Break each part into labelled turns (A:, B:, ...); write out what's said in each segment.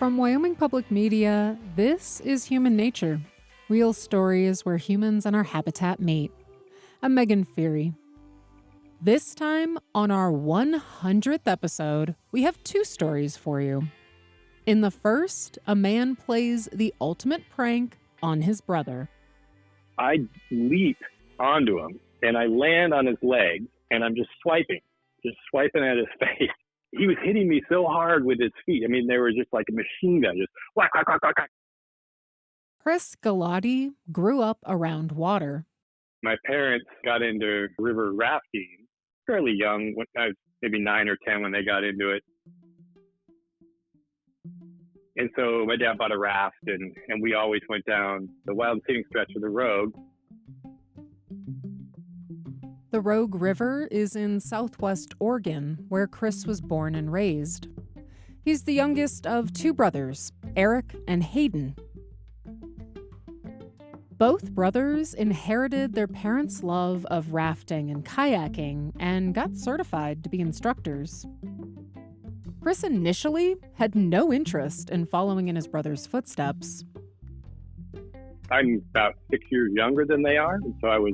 A: From Wyoming Public Media, this is HumaNature, real stories where humans and our habitat meet. I'm Megan Feary. This time, on our 100th episode, we have two stories for you. In the first, a man plays the ultimate prank on his brother.
B: I leap onto him, and I land on his legs, and I'm just swiping at his face. He was hitting me so hard with his feet. I mean, they were just like a machine gun, just whack, whack, whack, whack, whack.
A: Chris Galati grew up around water.
B: My parents got into river rafting fairly young. When I was maybe 9 or 10 when they got into it. And so my dad bought a raft, and we always went down the wild scenic stretch of the Rogue.
A: The Rogue River is in southwest Oregon, where Chris was born and raised. He's the youngest of two brothers, Eric and Hayden. Both brothers inherited their parents' love of rafting and kayaking and got certified to be instructors. Chris initially had no interest in following in his brother's footsteps.
B: I'm about 6 years younger than they are, and so I was,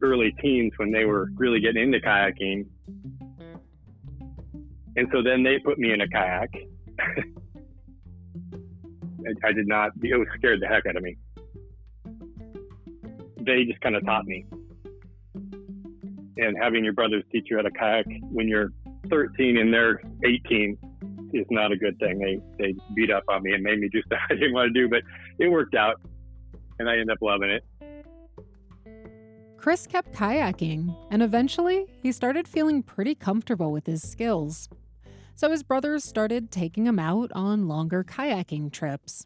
B: early teens when they were really getting into kayaking. And so then they put me in a kayak. I did not, it scared the heck out of me. They just kind of taught me. And having your brothers teach you how to kayak when you're 13 and they're 18 is not a good thing. They beat up on me and made me do stuff I didn't want to do, but it worked out and I ended up loving it.
A: Chris kept kayaking, and eventually he started feeling pretty comfortable with his skills. So his brothers started taking him out on longer kayaking trips.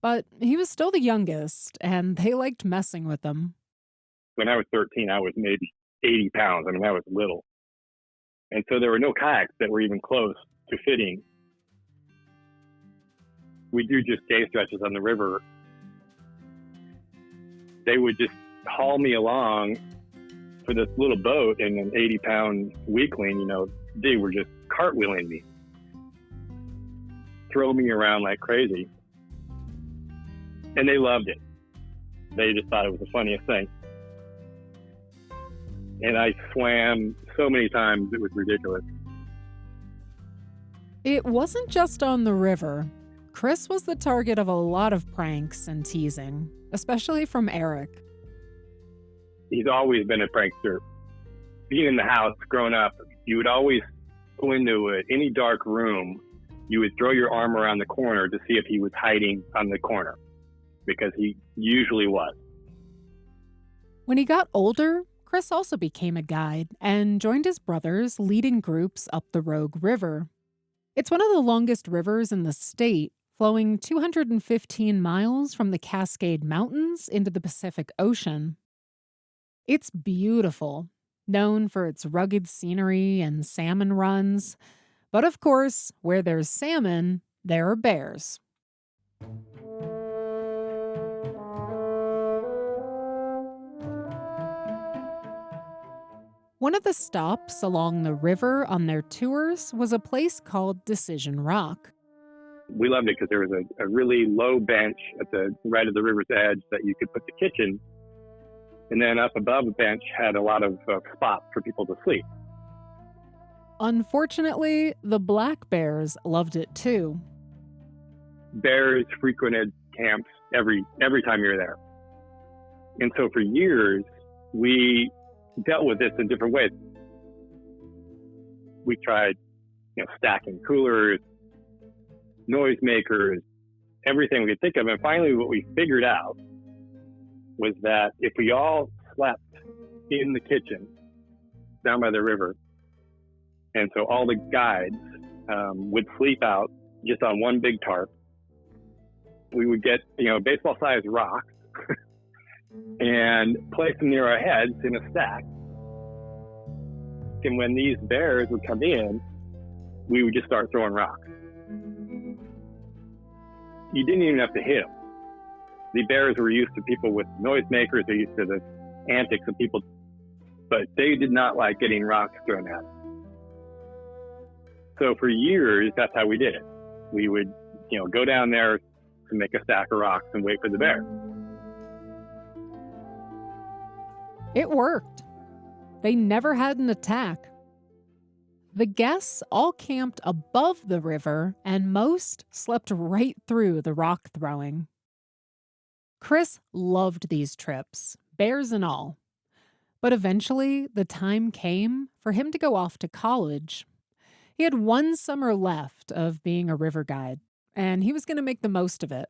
A: But he was still the youngest, and they liked messing with him.
B: When I was 13, I was maybe 80 pounds. I mean, I was little. And so there were no kayaks that were even close to fitting. We do just day stretches on the river. They would just haul me along for this little boat, and an 80-pound weakling, they were just cartwheeling me, throw me around like crazy. And they loved it. They just thought it was the funniest thing. And I swam so many times, it was ridiculous.
A: It wasn't just on the river. Chris was the target of a lot of pranks and teasing, especially from Eric.
B: He's always been a prankster. Being in the house, growing up, you would always go into any dark room. You would throw your arm around the corner to see if he was hiding on the corner, because he usually was.
A: When he got older, Chris also became a guide and joined his brothers leading groups up the Rogue River. It's one of the longest rivers in the state, flowing 215 miles from the Cascade Mountains into the Pacific Ocean. It's beautiful, known for its rugged scenery and salmon runs. But of course, where there's salmon, there are bears. One of the stops along the river on their tours was a place called Decision Rock.
B: We loved it because there was a really low bench at the right of the river's edge that you could put the kitchen. And then up above the bench had a lot of spots for people to sleep.
A: Unfortunately, the black bears loved it too.
B: Bears frequented camps every time you're there. And so for years, we dealt with this in different ways. We tried, stacking coolers, noisemakers, everything we could think of. And finally, what we figured out was that if we all slept in the kitchen down by the river, and so all the guides would sleep out just on one big tarp, we would get, baseball-sized rocks and place them near our heads in a stack. And when these bears would come in, we would just start throwing rocks. You didn't even have to hit them. The bears were used to people with noisemakers. They're used to the antics of people, but they did not like getting rocks thrown at them. So for years, that's how we did it. We would go down there to make a stack of rocks and wait for the bear.
A: It worked. They never had an attack. The guests all camped above the river, and most slept right through the rock throwing. Chris loved these trips, bears and all. But eventually, the time came for him to go off to college. He had one summer left of being a river guide, and he was going to make the most of it.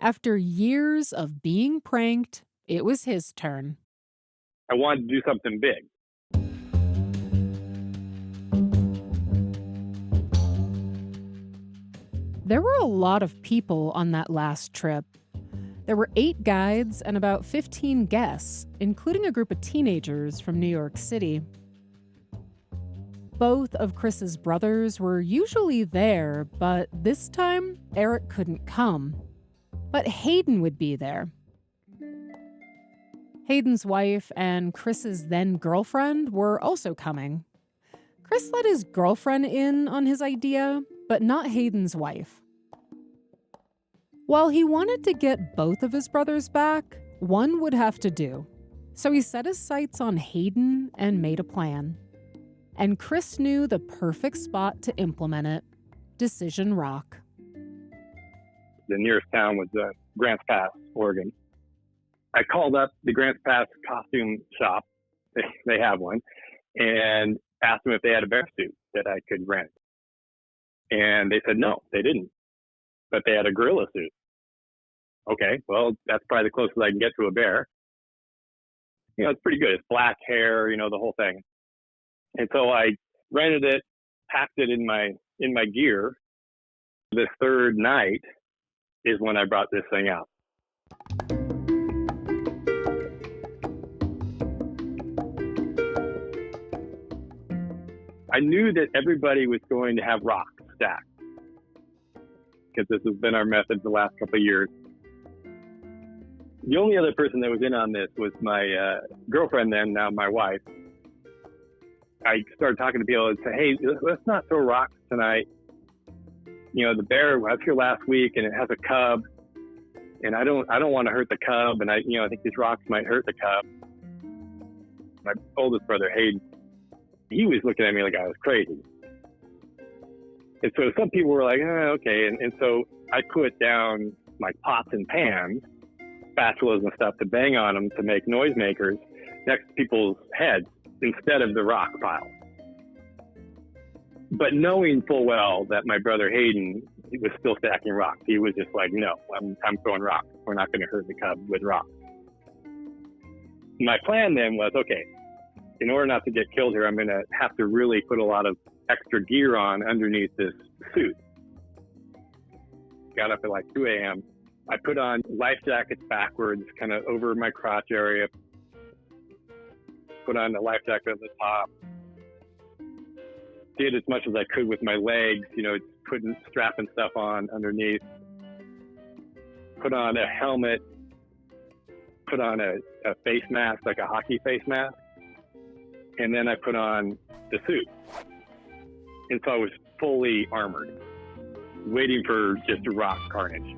A: After years of being pranked, it was his turn.
B: I wanted to do something big.
A: There were a lot of people on that last trip. There were 8 guides and about 15 guests, including a group of teenagers from New York City. Both of Chris's brothers were usually there, but this time Eric couldn't come. But Hayden would be there. Hayden's wife and Chris's then girlfriend were also coming. Chris let his girlfriend in on his idea, but not Hayden's wife. While he wanted to get both of his brothers back, one would have to do. So he set his sights on Hayden and made a plan. And Chris knew the perfect spot to implement it: Decision Rock.
B: The nearest town was Grants Pass, Oregon. I called up the Grants Pass costume shop. They have one, and asked them if they had a bear suit that I could rent. And they said no, they didn't, but they had a gorilla suit. Okay, well, that's probably the closest I can get to a bear. It's pretty good. It's black hair, the whole thing. And so I rented it, packed it in my gear. The third night is when I brought this thing out. I knew that everybody was going to have rocks stacked, because this has been our method the last couple of years. The only other person that was in on this was my girlfriend then, now my wife. I started talking to people and said, hey, let's not throw rocks tonight. The bear was here last week and it has a cub, and I don't want to hurt the cub, and I think these rocks might hurt the cub. My oldest brother, Hayden, he was looking at me like I was crazy. And so some people were like, okay. And so I put down my pots and pans, spatulas and stuff, to bang on them to make noisemakers next to people's heads instead of the rock pile. But knowing full well that my brother Hayden, he was still stacking rocks. He was just like, no, I'm throwing rocks. We're not going to hurt the cub with rocks. My plan then was, okay, in order not to get killed here, I'm going to have to really put a lot of extra gear on underneath this suit. Got up at like 2 a.m. I put on life jackets backwards, kind of over my crotch area. Put on the life jacket at the top. Did as much as I could with my legs, putting strapping stuff on underneath. Put on a helmet. Put on a face mask, like a hockey face mask. And then I put on the suit. And so I was fully armored, waiting for just a rock carnage.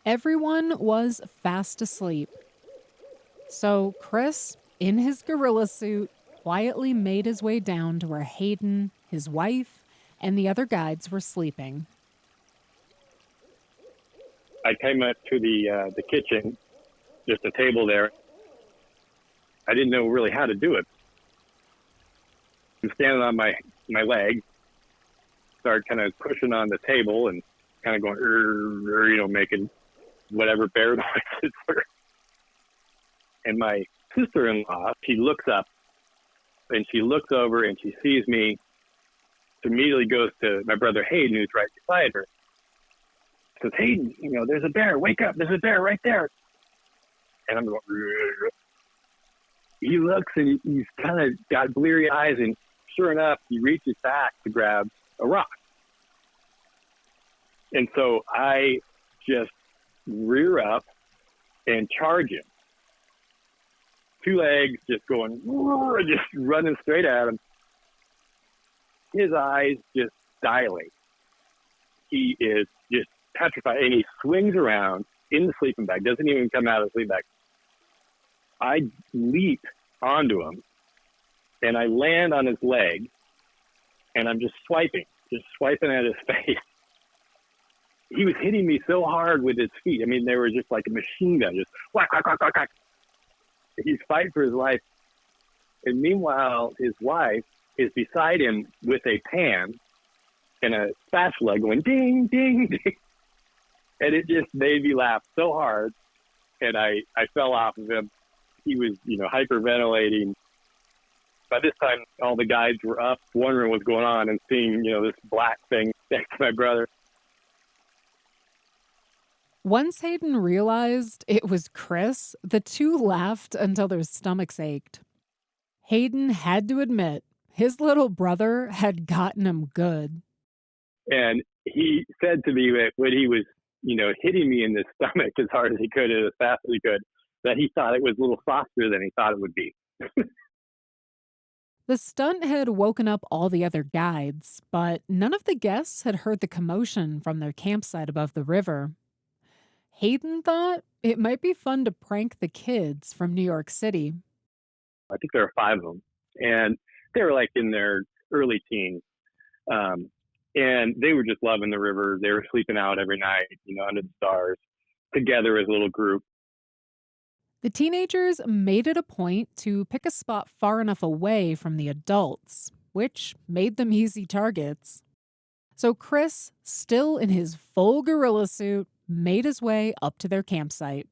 A: Everyone was fast asleep. So Chris, in his gorilla suit, quietly made his way down to where Hayden, his wife, and the other guides were sleeping.
B: I came up to the kitchen, just a table there. I didn't know really how to do it. I'm standing on my leg, started kind of pushing on the table and kind of going, making whatever bear noises were. And my sister-in-law, she looks up and she looks over and she sees me. She immediately goes to my brother Hayden, who's right beside her. says, Hayden, there's a bear. Wake up. There's a bear right there. And I'm going, "Rrr." He looks and he's kind of got bleary eyes. And sure enough, he reaches back to grab a rock. And so I just rear up and charge him. 2 legs just going, just running straight at him. His eyes just dilate. He is just petrified, and he swings around in the sleeping bag, doesn't even come out of the sleeping bag. I leap onto him, and I land on his leg, and I'm just swiping at his face. He was hitting me so hard with his feet. I mean, they were just like a machine gun, just whack, whack, whack, whack, whack. He's fighting for his life. And meanwhile, his wife is beside him with a pan and a spatula going ding, ding, ding. And it just made me laugh so hard. And I fell off of him. He was, hyperventilating. By this time, all the guides were up, wondering what's going on and seeing, this black thing next to my brother.
A: Once Hayden realized it was Chris, the two laughed until their stomachs ached. Hayden had to admit his little brother had gotten him good.
B: And he said to me that when he was, hitting me in the stomach as hard as he could and as fast as he could, that he thought it was a little softer than he thought it would be.
A: The stunt had woken up all the other guides, but none of the guests had heard the commotion from their campsite above the river. Hayden thought it might be fun to prank the kids from New York City.
B: I think there were 5 of them, and they were like in their early teens. And they were just loving the river. They were sleeping out every night, under the stars, together as a little group.
A: The teenagers made it a point to pick a spot far enough away from the adults, which made them easy targets. So Chris, still in his full gorilla suit, made his way up to their campsite.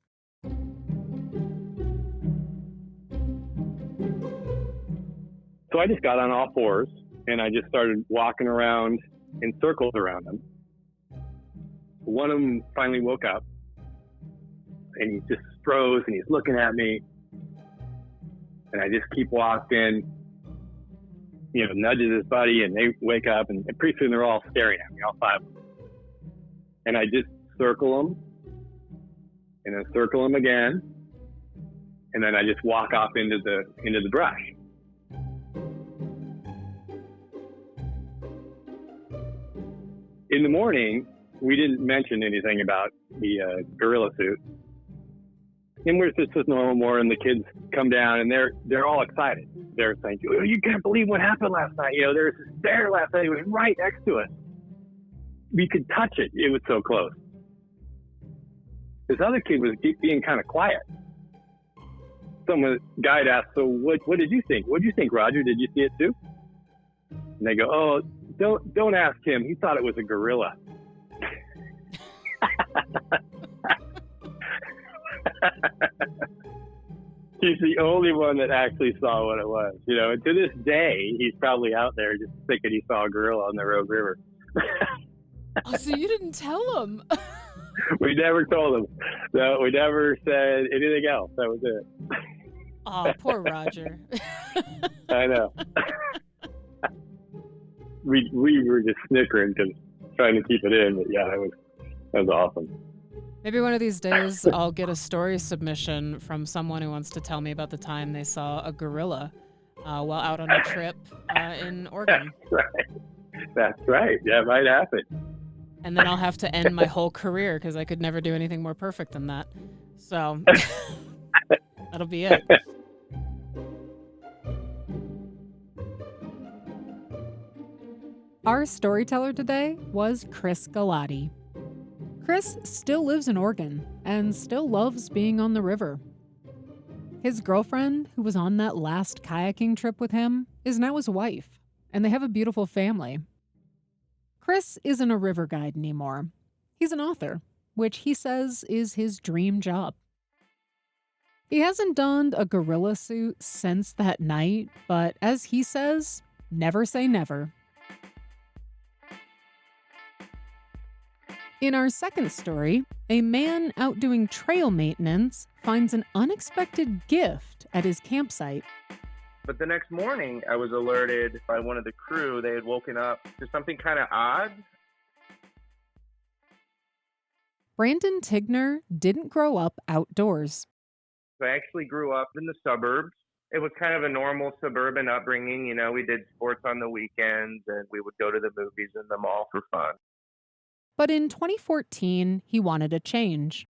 B: So I just got on all 4s and I just started walking around in circles around them. One of them finally woke up and he just froze and he's looking at me. And I just keep walking, nudges his buddy, and they wake up and pretty soon they're all staring at me, all 5 of them. And I just circle them and then circle them again. And then I just walk off into the brush. In the morning, we didn't mention anything about the gorilla suit. And we're just as normal, and the kids come down, and they're all excited. They're saying, "Oh, you can't believe what happened last night. There was this bear last night. It was right next to us. We could touch it. It was so close." This other kid was being kind of quiet. Some guide asked, "So what did you think? What did you think, Roger? Did you see it too?" And they go, "Oh, don't ask him. He thought it was a gorilla." He's the only one that actually saw what it was, and to this day, he's probably out there just thinking he saw a gorilla on the Rogue River.
C: Oh, so you didn't tell him?
B: We never told him. No, we never said anything else. That was it.
C: Oh, poor Roger.
B: I know. We were just snickering because trying to keep it in, but yeah, that was awesome.
C: Maybe one of these days I'll get a story submission from someone who wants to tell me about the time they saw a gorilla while out on a trip in Oregon.
B: That's right. Yeah, it might happen.
C: And then I'll have to end my whole career because I could never do anything more perfect than that. So that'll be it.
A: Our storyteller today was Chris Galati. Chris still lives in Oregon and still loves being on the river. His girlfriend, who was on that last kayaking trip with him, is now his wife, and they have a beautiful family. Chris isn't a river guide anymore. He's an author, which he says is his dream job. He hasn't donned a gorilla suit since that night, but as he says, never say never. In our second story, a man out doing trail maintenance finds an unexpected gift at his campsite.
D: But the next morning, I was alerted by one of the crew. They had woken up to something kind of odd.
A: Brandon Tigner didn't grow up outdoors.
D: I actually grew up in the suburbs. It was kind of a normal suburban upbringing. You know, we did sports on the weekends and we would go to the movies and the mall for fun.
A: But in 2014, he wanted a change.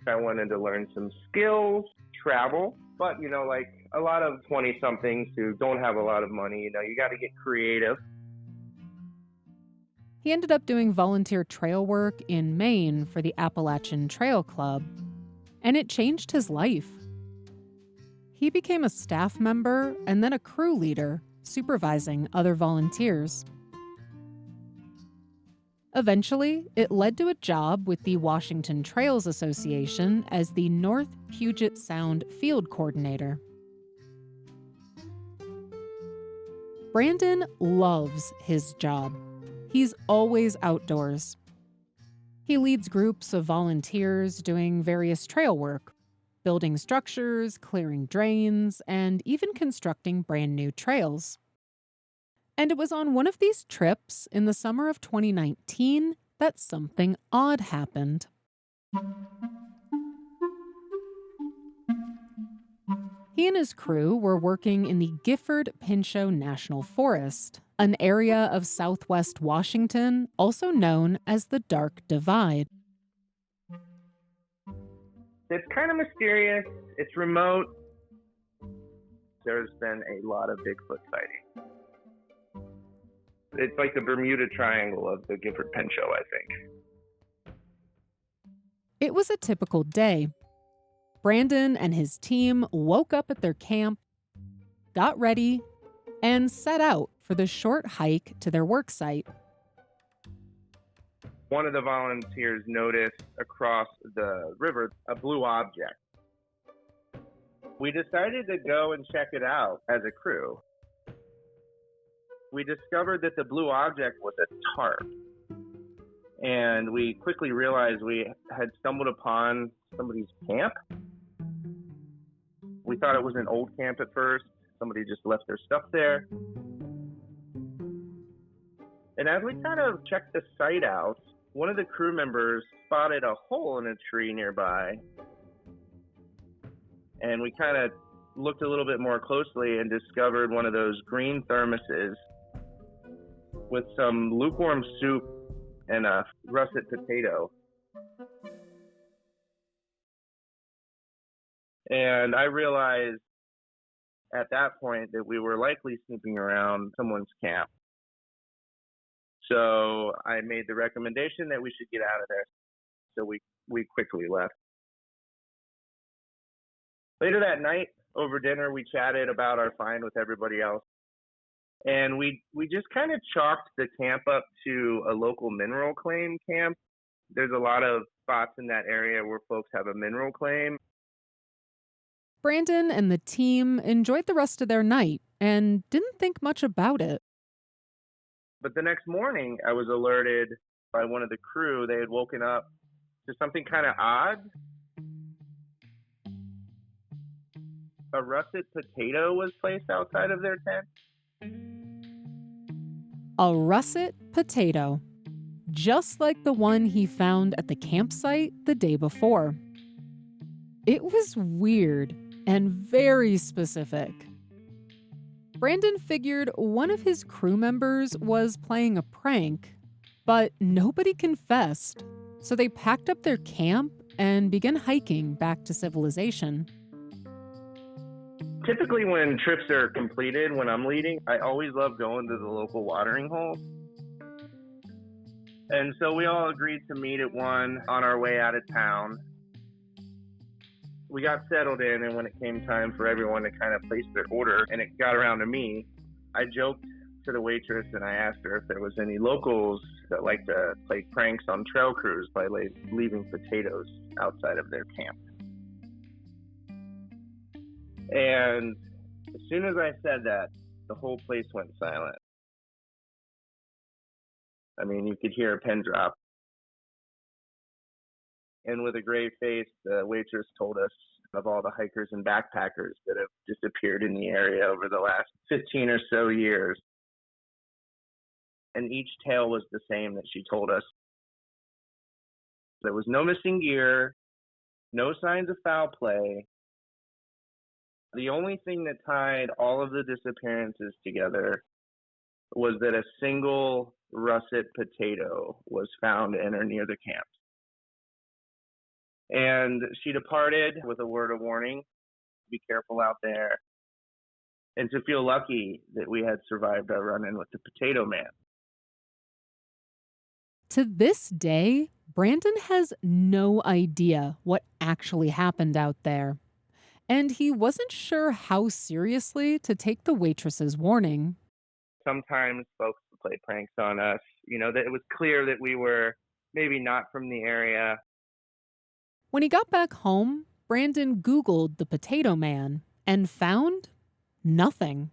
D: I wanted to learn some skills, travel, but, you know, like a lot of 20-somethings who don't have a lot of money, you know, you got to get creative.
A: He ended up doing volunteer trail work in Maine for the Appalachian Trail Club, and it changed his life. He became a staff member and then a crew leader, supervising other volunteers. Eventually, it led to a job with the Washington Trails Association as the North Puget Sound Field Coordinator. Brandon loves his job. He's always outdoors. He leads groups of volunteers doing various trail work, building structures, clearing drains, and even constructing brand new trails. And it was on one of these trips in the summer of 2019 that something odd happened. He and his crew were working in the Gifford-Pinchot National Forest, an area of southwest Washington also known as the Dark Divide.
D: It's kind of mysterious. It's remote. There's been a lot of Bigfoot sightings. It's like the Bermuda Triangle of the Gifford-Pinchot, I think.
A: It was a typical day. Brandon and his team woke up at their camp, got ready, and set out for the short hike to their work site.
D: One of the volunteers noticed across the river a blue object. We decided to go and check it out as a crew. We discovered that the blue object was a tarp. And we quickly realized we had stumbled upon somebody's camp. We thought it was an old camp at first. Somebody just left their stuff there. And as we kind of checked the site out, one of the crew members spotted a hole in a tree nearby. And we kind of looked a little bit more closely and discovered one of those green thermoses with some lukewarm soup and a russet potato. And I realized at that point that we were likely snooping around someone's camp. So I made the recommendation that we should get out of there. So we quickly left. Later that night, over dinner, we chatted about our find with everybody else. And we just kind of chalked the camp up to a local mineral claim camp. There's a lot of spots in that area where folks have a mineral claim.
A: Brandon and the team enjoyed the rest of their night and didn't think much about it.
D: But the next morning, I was alerted by one of the crew. They had woken up to something kind of odd. A russet potato was placed outside of their tent.
A: A russet potato, just like the one he found at the campsite the day before. It was weird and very specific. Brandon figured one of his crew members was playing a prank, but nobody confessed, so they packed up their camp and began hiking back to civilization.
D: Typically when trips are completed, when I'm leading, I always love going to the local watering holes. And so we all agreed to meet at one on our way out of town. We got settled in, and when it came time for everyone to kind of place their order, and it got around to me, I joked to the waitress and I asked her if there was any locals that like to play pranks on trail crews by leaving potatoes outside of their camp. And as soon as I said that, the whole place went silent. I mean, you could hear a pin drop. And with a grave face, the waitress told us of all the hikers and backpackers that have disappeared in the area over the last 15 or so years. And each tale was the same that she told us. There was no missing gear, no signs of foul play. The only thing that tied all of the disappearances together was that a single russet potato was found in or near the camp. And she departed with a word of warning, be careful out there, and to feel lucky that we had survived our run-in with the Potato Man.
A: To this day, Brandon has no idea what actually happened out there. And he wasn't sure how seriously to take the waitress's warning.
D: Sometimes folks would play pranks on us. You know, that it was clear that we were maybe not from the area.
A: When he got back home, Brandon Googled the Potato Man and found nothing.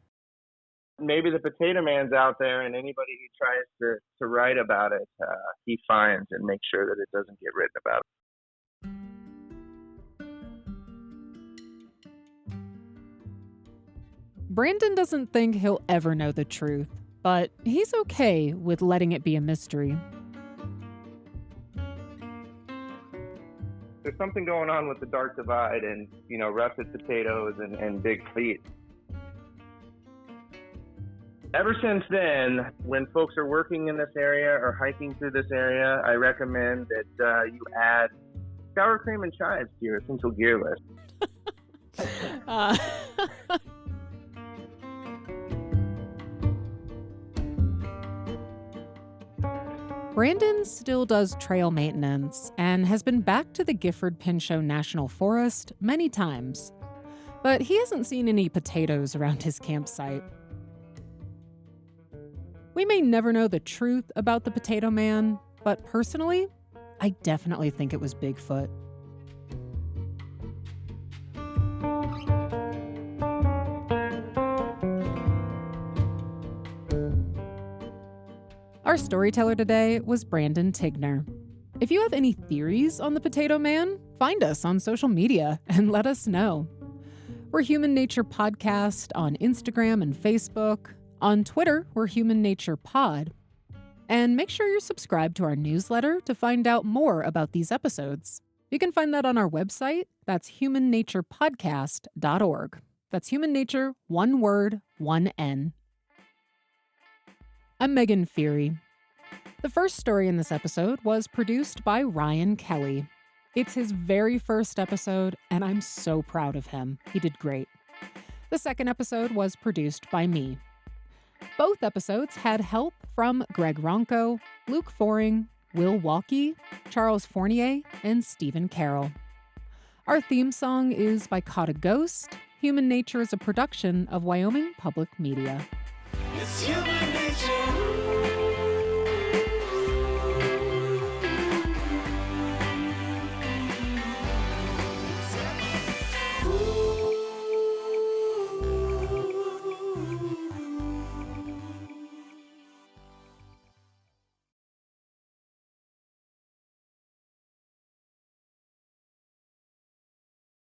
D: Maybe the Potato Man's out there, and anybody who tries to write about it, he finds and makes sure that it doesn't get written about.
A: Brandon doesn't think he'll ever know the truth, but he's okay with letting it be a mystery.
D: There's something going on with the Dark Divide and, you know, russet potatoes and big feet. Ever since then, when folks are working in this area or hiking through this area, I recommend that you add sour cream and chives to your essential gear list.
A: Brandon still does trail maintenance and has been back to the Gifford-Pinchot National Forest many times. But he hasn't seen any potatoes around his campsite. We may never know the truth about the Potato Man, but personally, I definitely think it was Bigfoot. Our storyteller today was Brandon Tigner. If you have any theories on the Potato Man, find us on social media and let us know. We're HumaNature Podcast on Instagram and Facebook. On Twitter, we're HumaNature Pod. And make sure you're subscribed to our newsletter to find out more about these episodes. You can find that on our website. That's humannaturepodcast.org. That's HumaNature, one word, one N. I'm Megan Feary. The first story in this episode was produced by Ryan Kelly. It's his very first episode, and I'm so proud of him. He did great. The second episode was produced by me. Both episodes had help from Greg Ronco, Luke Foring, Will Walkie, Charles Fournier, and Stephen Carroll. Our theme song is by Caught a Ghost. HumaNature is a production of Wyoming Public Media.
E: It's human.